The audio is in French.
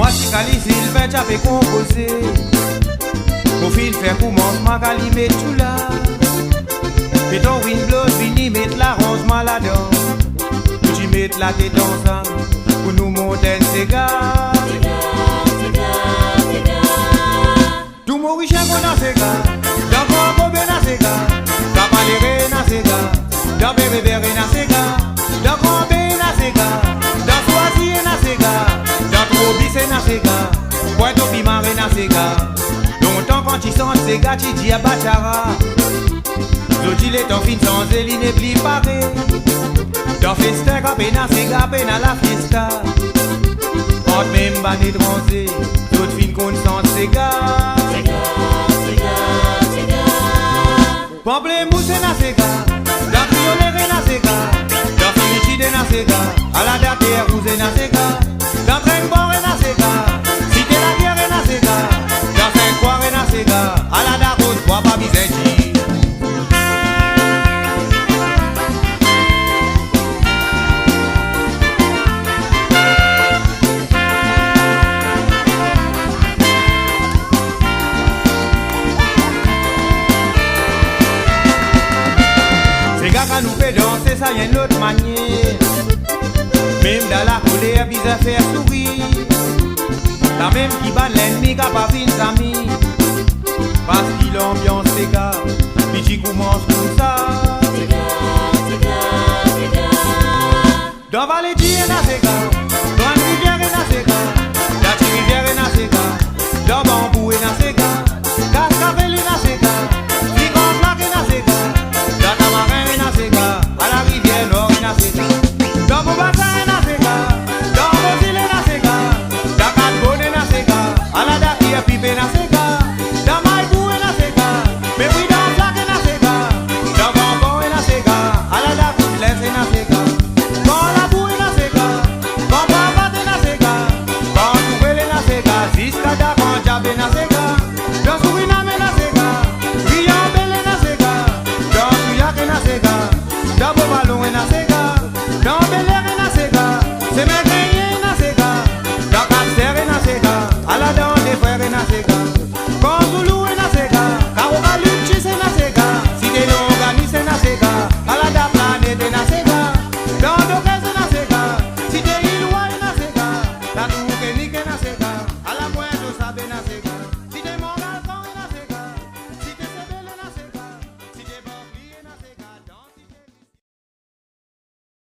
Moi si Calice il fait j'avais composé. Mon fil fait commencement calimé tout là. Et ton wind blows fini mettre la rose maladon. Tu mets la tête ensemble pour nous monter ces gars. Tout mon riche qu'on a ces gars. Dans mon beau ben a ces gars. Dans Valérie na ces gars. Dans bébé bébé na ces gars. Dans grand ben na ces gars. Dans Soisy na ces gars. Dans Trobis na ces gars. Pointe au Pimare na ces gars. Longtemps quand tu sens ces gars tu dis à Bachara. L'autre il est en fin sans il n'est plus paré. Dans festa à peine à ces gars peine à la fiesta. Quand même banné de bronzé. L'autre fin qu'on sent ces gars. Pamplemousse na ces gars. Dans Triolet na ces gars. Dans Félicide na ces gars. À la dernière rouge na ces gars. Dans Trenbord na ces gars. Cité la guerre na ces gars. Dans Saint-Croix na ces gars. À la Darose bois pas bisetti. Nous fait danser, ça y a une autre manière. Même dans la colère, bis à faire sourire. La même qui bat l'ennemi, qui a pas vu nos amis. Parce qu'il ambiance ces gars, puis j'y commence comme ça. Dans Vallée d'Ier, na ces gars. Dans Rivière, na ces gars. Dans Rivière, na ces gars. Dans Bambou, na ces gars. Cascavel, na ces gars. Ligon Plaque, na ces gars. Dans Tamarin, na ces gars. À la rivière Nord, na ces gars. Dans Bobata, na ces gars. Dans Mosile, na ces gars. Dans Catbonne, na ces gars. À la Daki, à Pipe, na ces gars. Dans Maïbou, na ces gars. Mais oui, dans Plaque, na ces gars. Dans Bambon, na ces gars. À la Daki, na ces gars. Dans la Boue, na ces gars. Dans Babate, na ces gars. Dans Tourelle, na ces gars. Jusqu'à Dakon, Djabé, na ces gars. Dans Suriname, na ces gars. Riambele, na ces gars. Dans Souyak, na ces gars. Dans Bobalon, na ces gars. Dans Bel Air, na ces gars. C'est mes